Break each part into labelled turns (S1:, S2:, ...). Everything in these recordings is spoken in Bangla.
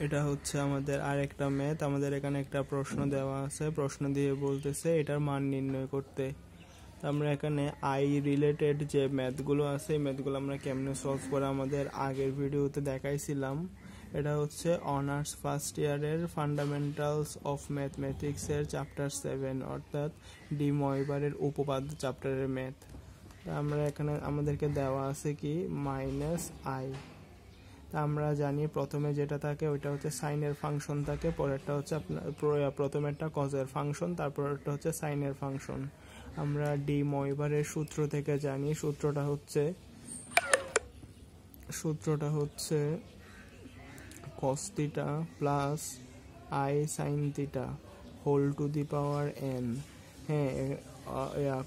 S1: এটা হচ্ছে আমাদের আরেকটা ম্যাথ। আমাদের এখানে একটা প্রশ্ন দেওয়া আছে, প্রশ্ন দিয়ে বলতেছে এটার মান নির্ণয় করতে। আমরা এখানে আই রিলেটেড যে ম্যাথগুলো আছে এই ম্যাথগুলো আমরা কেমনে সলভ করে আমাদের আগের ভিডিওতে দেখাইছিলাম। এটা হচ্ছে অনার্স ফার্স্ট ইয়ারের ফান্ডামেন্টালস অফ ম্যাথমেটিক্সের চ্যাপ্টার 7, অর্থাৎ ডি ময়বারের উপপাদ্য চ্যাপ্টারের ম্যাথ। আমরা এখানে আমাদেরকে দেওয়া আছে কি মাইনাস আই। আমরা জানি প্রথমে যেটা থাকে ওইটা হচ্ছে সাইনের ফাংশন থাকে, পরেরটা হচ্ছে আপনার প্রথমেরটা কজের ফাংশন, তারপরেরটা হচ্ছে সাইনের ফাংশন। আমরা ডি ময়বারের সূত্র থেকে জানি, সূত্রটা হচ্ছে cos theta plus i sine theta whole to the power n। হ্যাঁ,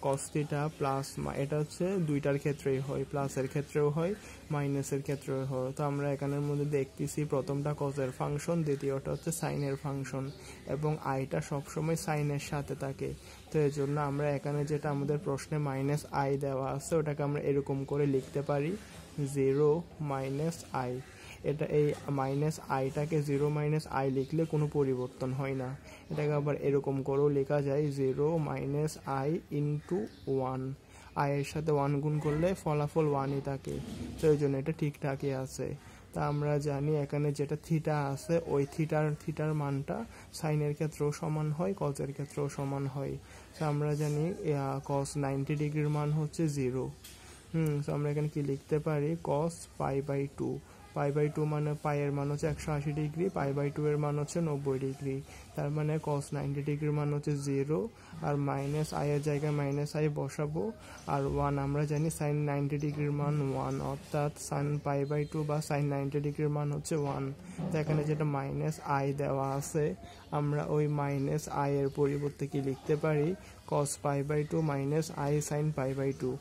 S1: cos থিটা প্লাস, এটা হচ্ছে দুইটার ক্ষেত্রেই হয়, প্লাসের ক্ষেত্রেও হয় মাইনাসের ক্ষেত্রেও হয়। তো আমরা এখানের মধ্যে দেখতেছি প্রথমটা কজের ফাংশন, দ্বিতীয়টা হচ্ছে সাইনের ফাংশন, এবং আইটা সবসময় সাইনের সাথে থাকে। তো এই জন্য আমরা এখানে যেটা আমাদের প্রশ্নে মাইনাস আই দেওয়া আছে ওটাকে আমরা এরকম করে লিখতে পারি 0 মাইনাস আই। এটা এই মাইনাস আইটাকে 0 মাইনাস আই লিখলে কোনো পরিবর্তন হয় না। এটাকে আবার এরকম করেও লেখা যায় 0 মাইনাস আই ইন্টু 1। আয়ের সাথে 1 গুণ করলে ফলাফল 1ই থাকে, তো এই জন্য এটা ঠিকঠাকই আছে। তা আমরা জানি এখানে যেটা থিটা আছে ওই থিটার মানটা সাইনের ক্ষেত্রেও সমান হয়, কজের ক্ষেত্রেও সমান হয়। তো আমরা জানি cos 90 ডিগ্রির মান হচ্ছে 0। তো আমরা এখানে কি লিখতে পারি cos π/2। π/2 মানে পাইয়ের মান হচ্ছে 180 ডিগ্রি, π/2 এর মান হচ্ছে 90 ডিগ্রি। তার মানে cos 90 ডিগ্রির মান হচ্ছে 0, আর মাইনাস আই এর জায়গায় মাইনাস আই বসাবো, আর 1 আমরা জানি sin 90 ডিগ্রির মান 1, অর্থাৎ sin π/2 বা sin 90 ডিগ্রির মান হচ্ছে 1। তো এখানে যেটা মাইনাস আই দেওয়া আছে আমরা ওই মাইনাস আই এর পরিবর্তে কি লিখতে পারি cos π/2 মাইনাস আই sin π/2।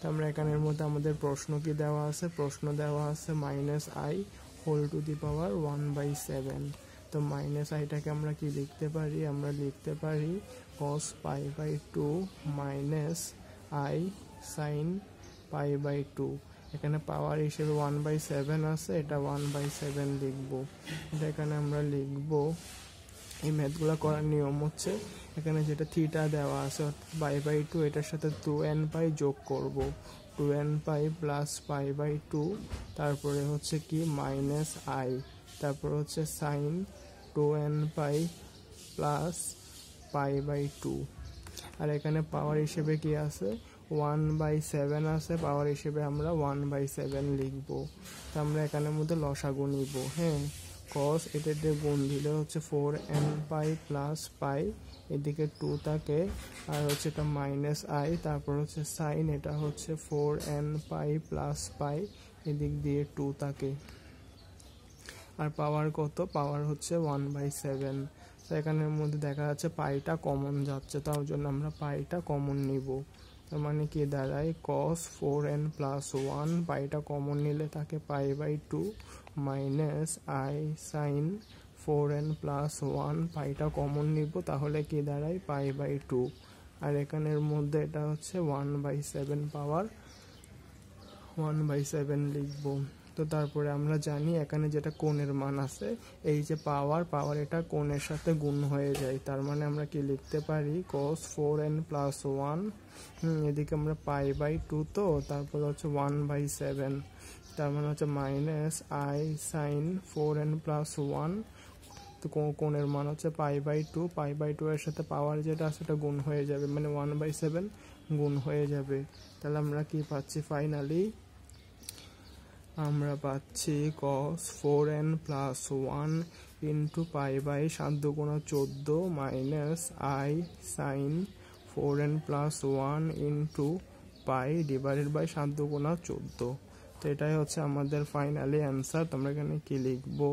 S1: তো আমরা এখানের মধ্যে আমাদের প্রশ্ন কি দেওয়া আছে, প্রশ্ন দেওয়া আছে minus i whole to the power 1/7। তো মাইনাস আইটাকে আমরা কি লিখতে পারি, আমরা লিখতে পারি cos π/2 মাইনাস আই সাইন π/2। এখানে পাওয়ার হিসেবে 1/7 আছে, এটা 1/7 লিখবো। এটা এখানে আমরা লিখবো। এই ম্যাথগুলো করার নিয়ম হচ্ছে এখানে যেটা থিটা দেওয়া আছে π/2 এটার সাথে 2n π যোগ করব, 2n π প্লাস π/2, তারপরে হচ্ছে কি মাইনাস আই, তারপর হচ্ছে সাইন 2n π প্লাস π/2। আর এখানে পাওয়ার হিসেবে কি আছে 1/7 আছে, পাওয়ার হিসেবে আমরা 1/7 লিখবো। তো আমরা এখানের মধ্যে লসাগু নিব। হ্যাঁ, cos এটা দিয়ে গুণ দিলে হচ্ছে 4n π প্লাস পাই, এদিকে 2 থাকে, আর হচ্ছে এটা মাইনাস আই, তারপর হচ্ছে সাইন এটা হচ্ছে 4n π প্লাস পাই, এদিক দিয়ে 2 থাকে, আর পাওয়ার কত, পাওয়ার হচ্ছে 1/7। তো এখানের মধ্যে দেখা যাচ্ছে পাইটা কমন যাচ্ছে, তার জন্য আমরা পাইটা কমন নিব। তার মানে কি দাঁড়ায় cos 4n প্লাস 1, পাইটা কমন নিলে থাকে π/2 minus i sine 4n plus 1, পাইটা কমন নিব, তাহলে কি দাঁড়ায় π/2। আর এখানের মধ্যে এটা হচ্ছে 1/7, পাওয়ার 1/7 লিখবো। তো তারপরে আমরা জানি এখানে যেটা কোণের মান আছে, এই যে পাওয়ার এটা কোণের সাথে গুণ হয়ে যায়, তার মানে আমরা কি লিখতে পারি cos 4n প্লাস 1, এদিকে আমরা π/2, তো তারপরে হচ্ছে 1/7, তার মানে হচ্ছে minus i sine 4n plus 1। তো কোণের মান হচ্ছে π/2, π/2 এর সাথে পাওয়ার যেটা আছে সেটা গুণ হয়ে যাবে, মানে 1/7 গুণ হয়ে যাবে। তাহলে আমরা কি পাচ্ছি, ফাইনালি আমরা পাচ্ছি cos 4n প্লাস 1 ইন্টু π/7 দুগুণা 14 minus i sine 4n plus 1 into pi divided by 7 দুগুণা 14। তো এটাই হচ্ছে আমাদের ফাইনালি অ্যান্সার। তোমরা এখানে কি লিখবো,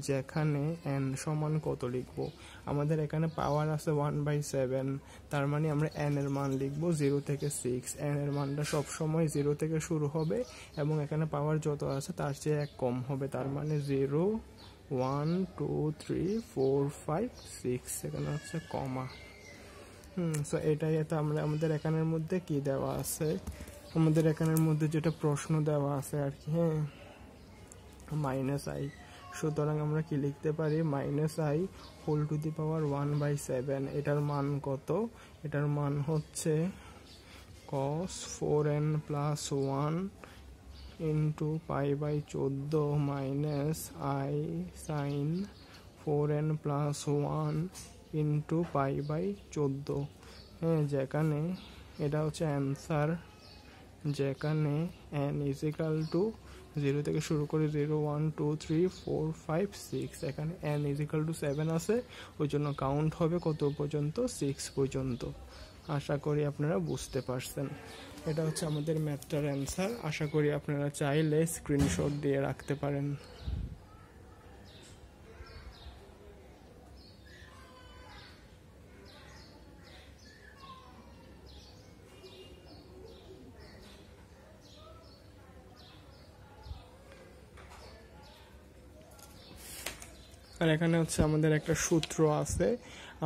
S1: যেখানে n সমান কত লিখবো, আমাদের এখানে পাওয়ার আছে 1/7, তার মানে আমরা n এর মান লিখবো 0 থেকে 6। n এর মানটা সবসময় 0 থেকে শুরু হবে এবং এখানে পাওয়ার যত আছে তার চেয়ে 1 কম হবে, তার মানে 0 1 2 3 4 5 6, এখানে হচ্ছে কমা। সো এটাই তো আমরা আমাদের এখানের মধ্যে কি দেওয়া আছে, আমাদের এখানের মধ্যে যেটা প্রশ্ন দেওয়া আছে আর কি, হ্যাঁ, মাইনাস আই সুতরাং আমরা কি লিখতে পারি, -i whole to the power 1/7। এটার মান কত? এটার মান হচ্ছে cos 4n + 1 into π/14 minus i sin 4n + 1 into π/14। হ্যাঁ, যেখানে এটা হচ্ছে অ্যান্সার, যেখানে n = 0 থেকে শুরু করে 0 1 2 3 4 5 6, এখানে n = 7 আছে, ওই জন্য কাউন্ট হবে কত পর্যন্ত, 6 পর্যন্ত। আশা করি আপনারা বুঝতে পারছেন। এটা হচ্ছে আমাদের ম্যাথটার অ্যান্সার। আশা করি আপনারা চাইলে স্ক্রিনশট দিয়ে রাখতে পারেন। আর এখানে হচ্ছে আমাদের একটা সূত্র আছে,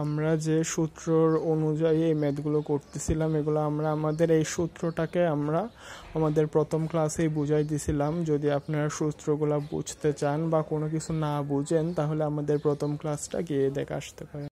S1: আমরা যে সূত্রর অনুযায়ী এই ম্যাথগুলো করতেছিলাম, এগুলো আমরা আমাদের এই সূত্রটাকে আমরা আমাদের প্রথম ক্লাসেই বুঝাই দিছিলাম। যদি আপনারা সূত্রগুলো বুঝতে চান বা কোনো কিছু না বুঝেন, তাহলে আমাদের প্রথম ক্লাসটা গিয়ে দেখে আসতে পারেন।